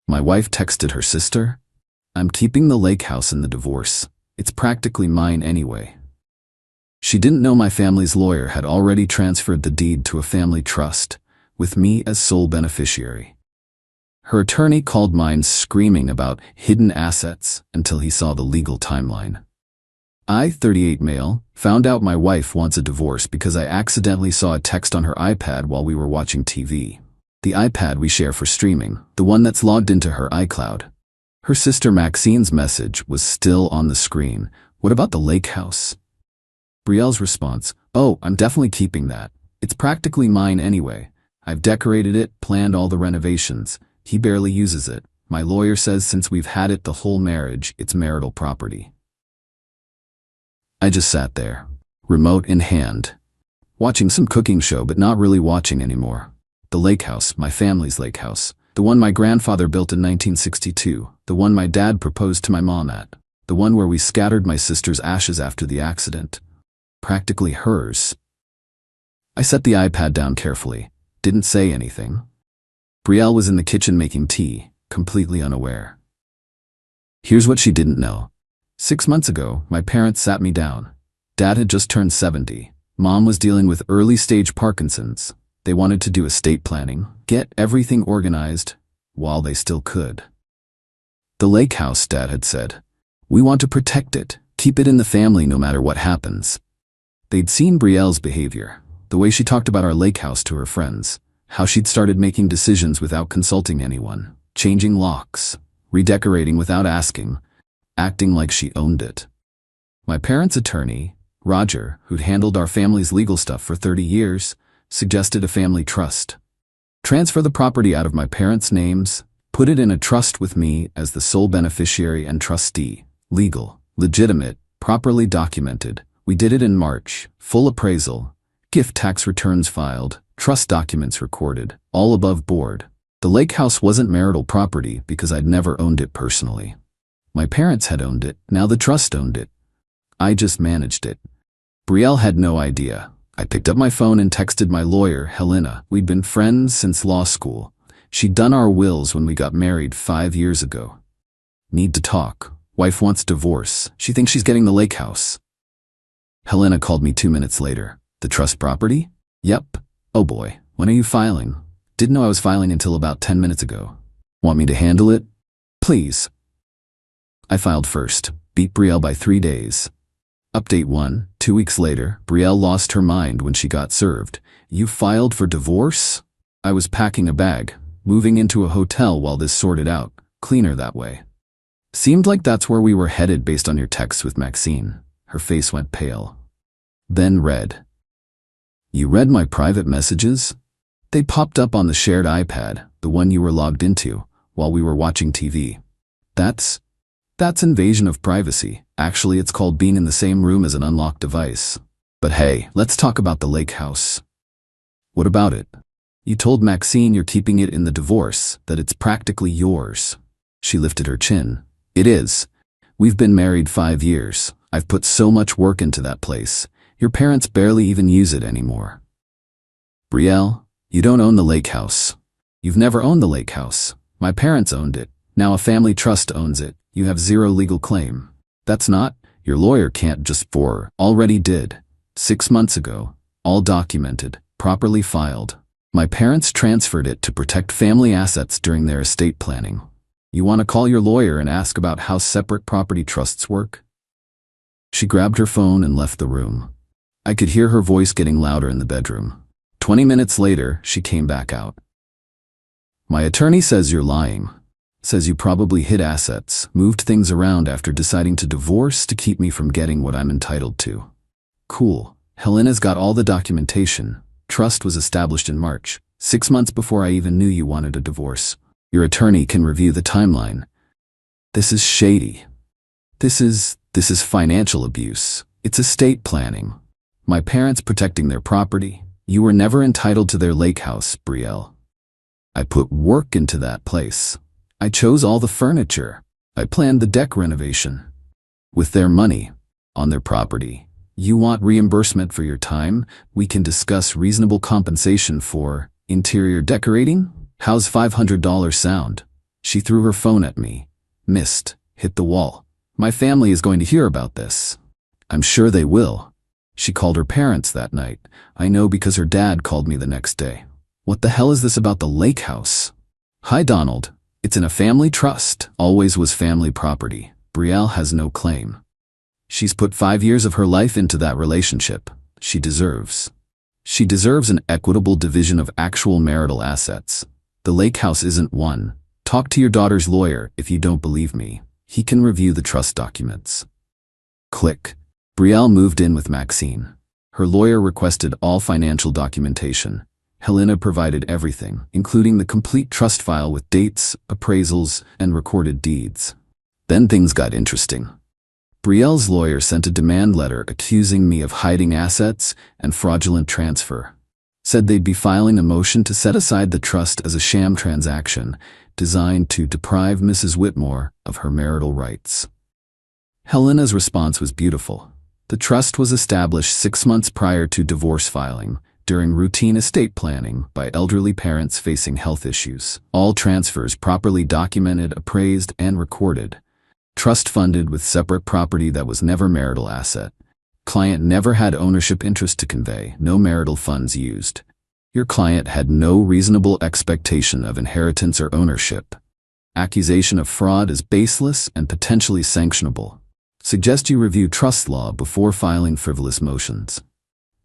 My wife texted her sister, "I'm keeping the lake house in the divorce. It's practically mine anyway." She didn't know my family's lawyer had already transferred the deed to a family trust, with me as sole beneficiary. Her attorney called mine screaming about hidden assets until he saw the legal timeline. I, 38 male, found out my wife wants a divorce because I accidentally saw a text on her iPad while we were watching TV. The iPad we share for streaming, the one that's logged into her iCloud. Her sister Maxine's message was still on the screen. "What about the lake house?" Brielle's response, "Oh, I'm definitely keeping that. It's practically mine anyway. I've decorated it, planned all the renovations. He barely uses it. My lawyer says since we've had it the whole marriage, it's marital property." I just sat there, remote in hand, watching some cooking show but not really watching anymore. The lake house, my family's lake house, the one my grandfather built in 1962, the one my dad proposed to my mom at, the one where we scattered my sister's ashes after the accident. Practically hers. I set the iPad down carefully, didn't say anything. Brielle was in the kitchen making tea, completely unaware. Here's what she didn't know. 6 months ago, my parents sat me down. Dad had just turned 70. Mom was dealing with early-stage Parkinson's. They wanted to do estate planning, get everything organized while they still could. "The lake house," Dad had said. "We want to protect it, keep it in the family no matter what happens." They'd seen Brielle's behavior, the way she talked about our lake house to her friends, how she'd started making decisions without consulting anyone, changing locks, redecorating without asking, acting like she owned it. My parents' attorney, Roger, who'd handled our family's legal stuff for 30 years, suggested a family trust. Transfer the property out of my parents' names, put it in a trust with me as the sole beneficiary and trustee. Legal, legitimate, properly documented. We did it in March, full appraisal, gift tax returns filed, trust documents recorded, all above board. The lake house wasn't marital property because I'd never owned it personally. My parents had owned it, now the trust owned it. I just managed it. Brielle had no idea. I picked up my phone and texted my lawyer, Helena. We'd been friends since law school. She'd done our wills when we got married 5 years ago. "Need to talk. Wife wants divorce. She thinks she's getting the lake house." Helena called me 2 minutes later. "The trust property?" "Yep." "Oh boy, when are you filing?" "Didn't know I was filing until about 10 minutes ago." "Want me to handle it?" "Please." I filed first, beat Brielle by 3 days. Update 1, 2 weeks later, Brielle lost her mind when she got served. "You filed for divorce?" I was packing a bag, moving into a hotel while this sorted out, cleaner that way. "Seemed like that's where we were headed based on your texts with Maxine." Her face went pale. Then red. "You read my private messages?" They popped up on the shared iPad, the one you were logged into, while we were watching TV. That's invasion of privacy. Actually, it's called being in the same room as an unlocked device. But hey, let's talk about the lake house. "What about it?" "You told Maxine you're keeping it in the divorce, that it's practically yours." She lifted her chin. "It is. We've been married 5 years. I've put so much work into that place. Your parents barely even use it anymore." "Brielle, you don't own the lake house. You've never owned the lake house. My parents owned it. Now a family trust owns it. You have zero legal claim. That's not, your lawyer can't just already did. 6 months ago, all documented, properly filed. My parents transferred it to protect family assets during their estate planning. You want to call your lawyer and ask about how separate property trusts work?" She grabbed her phone and left the room. I could hear her voice getting louder in the bedroom. 20 minutes later, she came back out. "My attorney says you're lying. Says you probably hid assets, moved things around after deciding to divorce to keep me from getting what I'm entitled to." "Cool. Helena's got all the documentation. Trust was established in March, 6 months before I even knew you wanted a divorce. Your attorney can review the timeline." "This is shady. This is financial abuse. It's estate planning. My parents protecting their property. You were never entitled to their lake house, Brielle. I put work into that place. I chose all the furniture. I planned the deck renovation. With their money, on their property. You want reimbursement for your time? We can discuss reasonable compensation for interior decorating? How's $500 sound?" She threw her phone at me. Missed. Hit the wall. My family is going to hear about this. I'm sure they will. She called her parents that night. I know because her dad called me the next day. What the hell is this about the lake house? Hi, Donald. It's in a family trust. Always was family property. Betrayal has no claim. She's put 5 years of her life into that relationship. She deserves an equitable division of actual marital assets. The lake house isn't one. Talk to your daughter's lawyer if you don't believe me. He can review the trust documents. Click. Betrayal moved in with Maxine. Her lawyer requested all financial documentation. Helena provided everything, including the complete trust file with dates, appraisals, and recorded deeds. Then things got interesting. Betrayal's lawyer sent a demand letter accusing me of hiding assets and fraudulent transfer. Said they'd be filing a motion to set aside the trust as a sham transaction designed to deprive Mrs. Whitmore of her marital rights. Helena's response was beautiful. The trust was established 6 months prior to divorce filing, during routine estate planning by elderly parents facing health issues. All transfers properly documented, appraised, and recorded. Trust funded with separate property that was never marital asset. Client never had ownership interest to convey, no marital funds used. Your client had no reasonable expectation of inheritance or ownership. Accusation of fraud is baseless and potentially sanctionable. Suggest you review trust law before filing frivolous motions.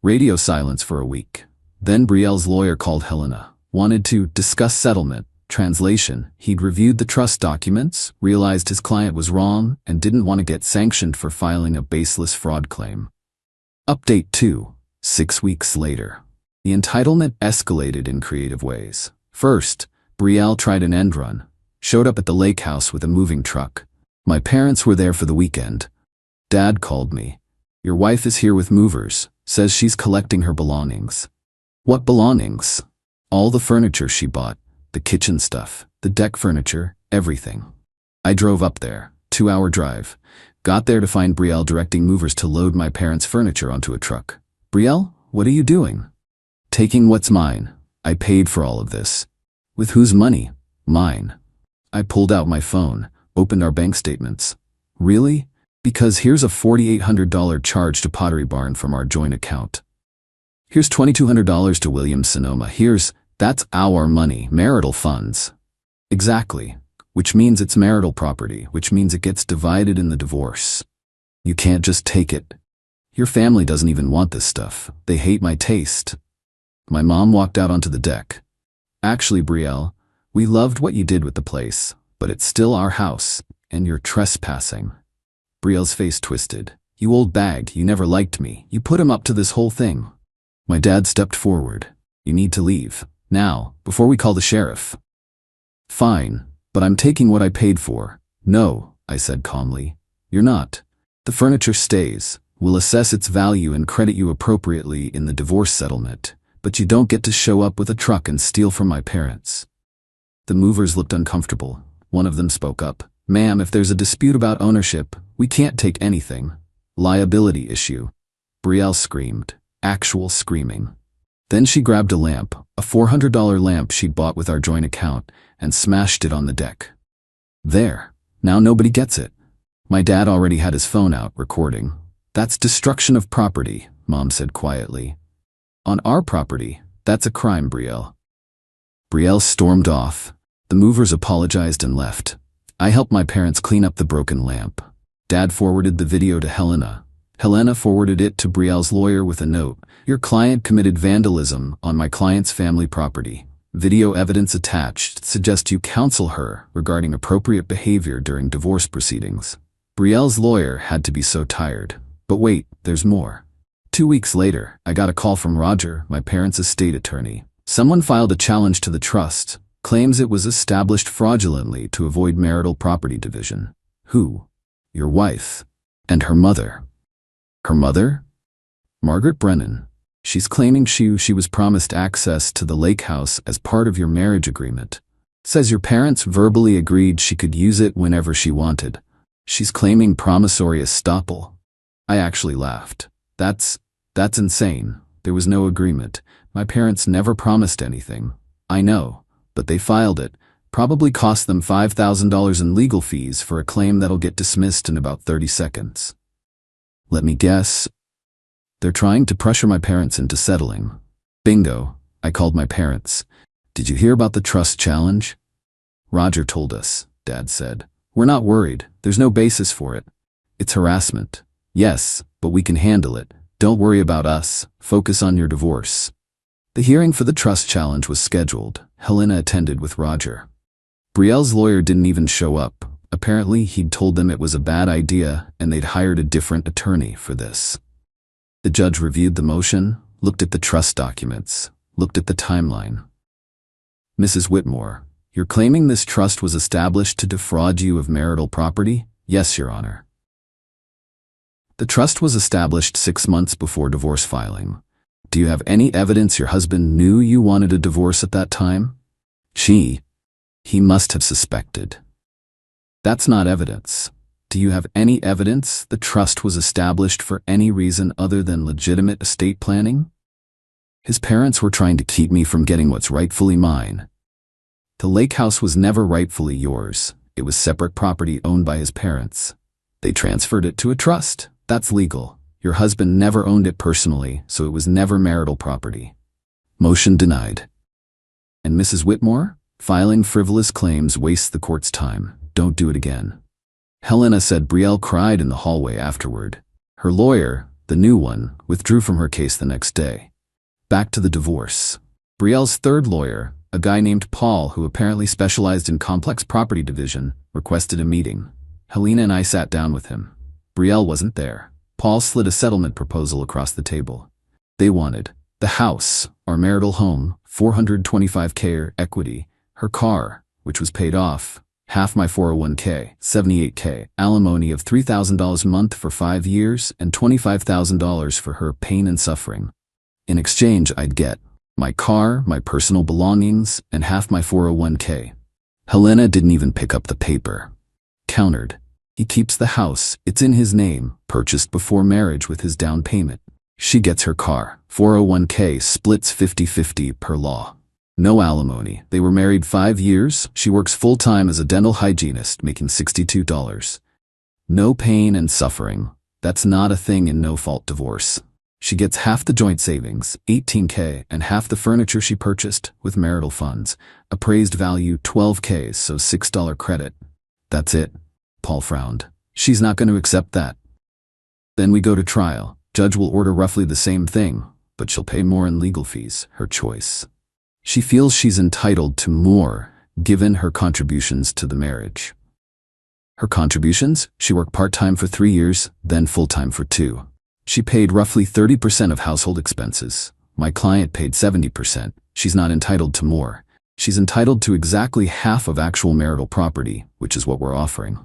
Radio silence for a week. Then Betrayal's lawyer called Helena. Wanted to discuss settlement. Translation: he'd reviewed the trust documents, realized his client was wrong, and didn't want to get sanctioned for filing a baseless fraud claim. Update 2. 6 weeks later. The entitlement escalated in creative ways. First, Betrayal tried an end run. Showed up at the lake house with a moving truck. My parents were there for the weekend. Dad called me. Your wife is here with movers. Says she's collecting her belongings. What belongings? All the furniture she bought. The kitchen stuff, the deck furniture, everything. I drove up there, 2-hour drive. Got there to find Betrayal directing movers to load my parents' furniture onto a truck. Betrayal, what are you doing? Taking what's mine. I paid for all of this. With whose money? Mine. I pulled out my phone, opened our bank statements. Really? Because here's a $4,800 charge to Pottery Barn from our joint account. Here's $2,200 to Williams Sonoma. That's our money, marital funds. Exactly. Which means it's marital property, which means it gets divided in the divorce. You can't just take it. Your family doesn't even want this stuff. They hate my taste. My mom walked out onto the deck. Actually, Betrayal, we loved what you did with the place, but it's still our house, and you're trespassing. Betrayal's face twisted. You old bag, you never liked me. You put him up to this whole thing. My dad stepped forward. You need to leave. Now, before we call the sheriff. Fine, but I'm taking what I paid for. No, I said calmly. You're not. The furniture stays. We'll assess its value and credit you appropriately in the divorce settlement, but you don't get to show up with a truck and steal from my parents. The movers looked uncomfortable. One of them spoke up. Ma'am, if there's a dispute about ownership, we can't take anything. Liability issue. Betrayal screamed. Actual screaming. Then she grabbed a lamp, a $400 lamp she'd bought with our joint account, and smashed it on the deck. There. Now nobody gets it. My dad already had his phone out, recording. That's destruction of property, Mom said quietly. On our property, that's a crime, Betrayal. Betrayal stormed off. The movers apologized and left. I helped my parents clean up the broken lamp. Dad forwarded the video to Helena. Helena forwarded it to Betrayal's lawyer with a note. Your client committed vandalism on my client's family property. Video evidence attached. Suggest you counsel her regarding appropriate behavior during divorce proceedings. Betrayal's lawyer had to be so tired. But wait, there's more. 2 weeks later, I got a call from Roger, my parents' estate attorney. Someone filed a challenge to the trust. Claims it was established fraudulently to avoid marital property division. Who? Your wife. And her mother. Her mother? Margaret Brennan. She's claiming she was promised access to the lake house as part of your marriage agreement. Says your parents verbally agreed she could use it whenever she wanted. She's claiming promissory estoppel. I actually laughed. That's insane. There was no agreement. My parents never promised anything. I know, but they filed it. Probably cost them $5,000 in legal fees for a claim that'll get dismissed in about 30 seconds. Let me guess. They're trying to pressure my parents into settling. Bingo, I called my parents. Did you hear about the trust challenge? Roger told us, Dad said. We're not worried. There's no basis for it. It's harassment. Yes, but we can handle it. Don't worry about us. Focus on your divorce. The hearing for the trust challenge was scheduled. Helena attended with Roger. Brielle's lawyer didn't even show up. Apparently, he'd told them it was a bad idea and they'd hired a different attorney for this. The judge reviewed the motion, looked at the trust documents, looked at the timeline. Mrs. Whitmore, you're claiming this trust was established to defraud you of marital property? Yes, Your Honor. The trust was established 6 months before divorce filing. Do you have any evidence your husband knew you wanted a divorce at that time? He must have suspected. That's not evidence. Do you have any evidence the trust was established for any reason other than legitimate estate planning? His parents were trying to keep me from getting what's rightfully mine. The lake house was never rightfully yours. It was separate property owned by his parents. They transferred it to a trust. That's legal. Your husband never owned it personally, so it was never marital property. Motion denied. And Mrs. Whitmore? Filing frivolous claims wastes the court's time. Don't do it again. Helena said Brielle cried in the hallway afterward. Her lawyer, the new one, withdrew from her case the next day. Back to the divorce. Brielle's third lawyer, a guy named Paul who apparently specialized in complex property division, requested a meeting. Helena and I sat down with him. Brielle wasn't there. Paul slid a settlement proposal across the table. They wanted the house, our marital home, $425K equity, her car, which was paid off, half my 401K, $78K, alimony of $3,000 a month for 5 years, and $25,000 for her pain and suffering. In exchange, I'd get my car, my personal belongings, and half my 401K. Helena didn't even pick up the paper. Countered. He keeps the house, it's in his name, purchased before marriage with his down payment. She gets her car, 401K splits 50-50 per law. No alimony. They were married 5 years. She works full-time as a dental hygienist, making $62. No pain and suffering. That's not a thing in no-fault divorce. She gets half the joint savings, $18K, and half the furniture she purchased with marital funds. Appraised value $12K, so $6 credit. That's it. Paul frowned. She's not going to accept that. Then we go to trial. Judge will order roughly the same thing, but she'll pay more in legal fees, her choice. She feels she's entitled to more, given her contributions to the marriage. Her contributions? She worked part-time for 3 years, then full-time for 2. She paid roughly 30% of household expenses. My client paid 70%. She's not entitled to more. She's entitled to exactly half of actual marital property, which is what we're offering.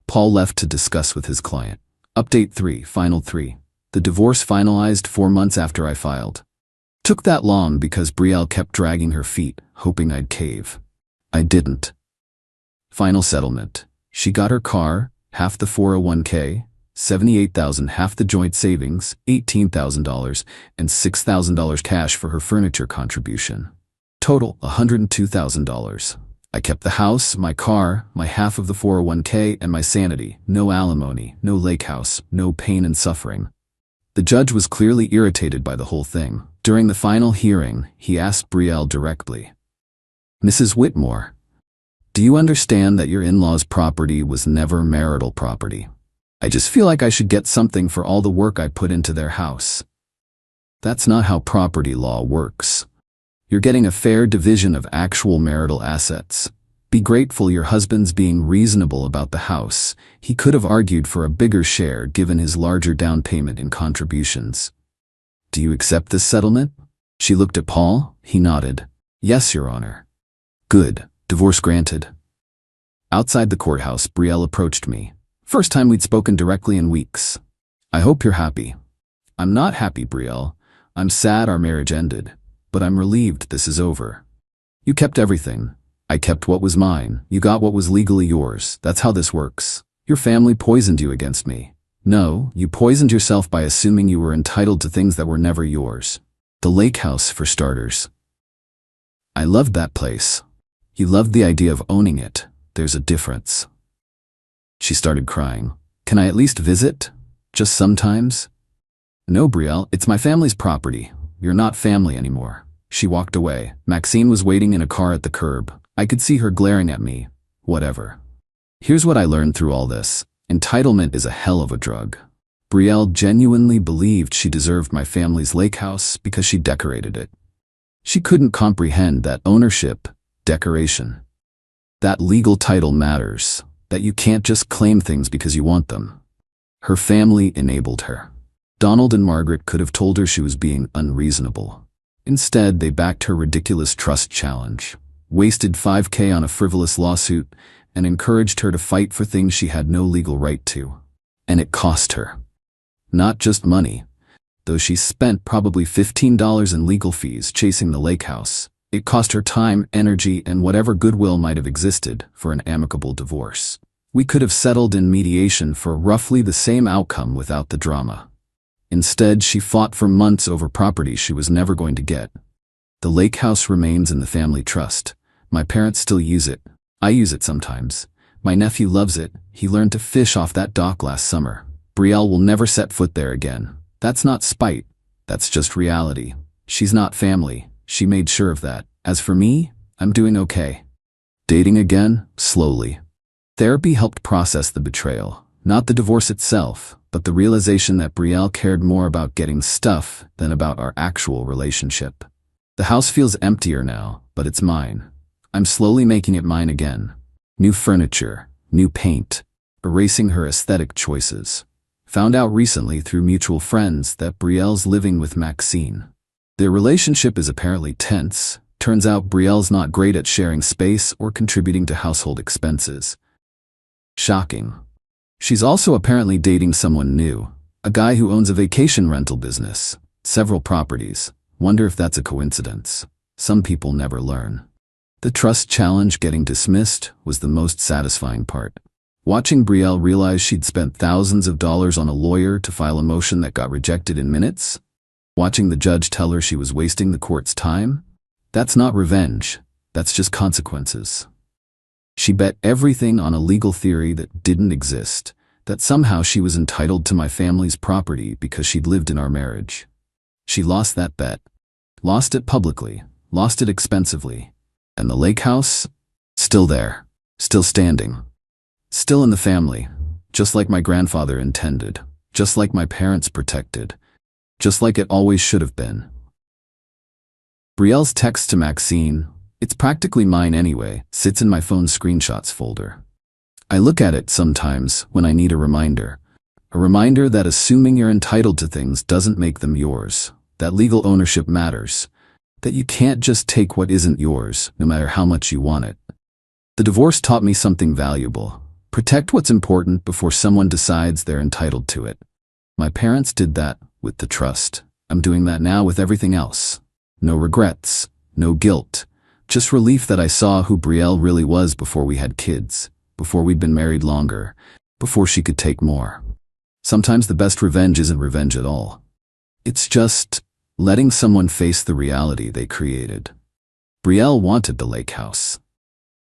Paul left to discuss with his client. Update 3, Final 3. The divorce finalized 4 months after I filed. Took that long because Brielle kept dragging her feet, hoping I'd cave. I didn't. Final settlement. She got her car, half the 401K, $78,000, half the joint savings, $18,000, and $6,000 cash for her furniture contribution. Total, $102,000. I kept the house, my car, my half of the 401K, and my sanity. No alimony, no lake house, no pain and suffering. The judge was clearly irritated by the whole thing. During the final hearing, he asked Brielle directly, Mrs. Whitmore, do you understand that your in-laws' property was never marital property? I just feel like I should get something for all the work I put into their house. That's not how property law works. You're getting a fair division of actual marital assets. Be grateful your husband's being reasonable about the house. He could have argued for a bigger share given his larger down payment in contributions. Do you accept this settlement? She looked at Paul. He nodded. Yes, Your Honor. Good. Divorce granted. Outside the courthouse, Brielle approached me. First time we'd spoken directly in weeks. I hope you're happy. I'm not happy, Brielle. I'm sad our marriage ended, but I'm relieved this is over. You kept everything. I kept what was mine. You got what was legally yours. That's how this works. Your family poisoned you against me. No, you poisoned yourself by assuming you were entitled to things that were never yours. The lake house, for starters. I loved that place. He loved the idea of owning it. There's a difference. She started crying. Can I at least visit? Just sometimes? No, Brielle, it's my family's property. You're not family anymore. She walked away. Maxine was waiting in a car at the curb. I could see her glaring at me. Whatever. Here's what I learned through all this. Entitlement is a hell of a drug. Brielle genuinely believed she deserved my family's lake house because she decorated it. She couldn't comprehend that ownership, decoration, that legal title matters, that you can't just claim things because you want them. Her family enabled her. Donald and Margaret could have told her she was being unreasonable. Instead, they backed her ridiculous trust challenge, wasted $5,000 on a frivolous lawsuit, and encouraged her to fight for things she had no legal right to. And it cost her. Not just money. Though she spent probably $15 in legal fees chasing the lake house, it cost her time, energy, and whatever goodwill might have existed for an amicable divorce. We could have settled in mediation for roughly the same outcome without the drama. Instead, she fought for months over property she was never going to get. The lake house remains in the family trust. My parents still use it. I use it sometimes. My nephew loves it. He learned to fish off that dock last summer. Brielle will never set foot there again. That's not spite. That's just reality. She's not family. She made sure of that. As for me, I'm doing okay. Dating again, slowly. Therapy helped process the betrayal. Not the divorce itself, but the realization that Brielle cared more about getting stuff than about our actual relationship. The house feels emptier now, but it's mine. I'm slowly making it mine again. New furniture, new paint, erasing her aesthetic choices. Found out recently through mutual friends that Brielle's living with Maxine. Their relationship is apparently tense. Turns out Brielle's not great at sharing space or contributing to household expenses. Shocking. She's also apparently dating someone new, a guy who owns a vacation rental business, several properties. Wonder if that's a coincidence. Some people never learn. The trust challenge getting dismissed was the most satisfying part. Watching Brielle realize she'd spent thousands of dollars on a lawyer to file a motion that got rejected in minutes. Watching the judge tell her she was wasting the court's time. That's not revenge. That's just consequences. She bet everything on a legal theory that didn't exist, that somehow she was entitled to my family's property because she'd lived in our marriage. She lost that bet. Lost it publicly. Lost it expensively. And the lake house? Still there. Still standing. Still in the family. Just like my grandfather intended. Just like my parents protected. Just like it always should have been. Brielle's text to Maxine, "It's practically mine anyway," sits in my phone's screenshots folder. I look at it sometimes when I need a reminder. A reminder that assuming you're entitled to things doesn't make them yours. That legal ownership matters. That you can't just take what isn't yours, no matter how much you want it. The divorce taught me something valuable. Protect what's important before someone decides they're entitled to it. My parents did that with the trust. I'm doing that now with everything else. No regrets, no guilt, just relief that I saw who Brielle really was before we had kids, before we'd been married longer, before she could take more. Sometimes the best revenge isn't revenge at all. It's just letting someone face the reality they created. Brielle wanted the lake house.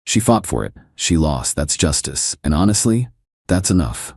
She fought for it. She lost. That's justice. And honestly, that's enough.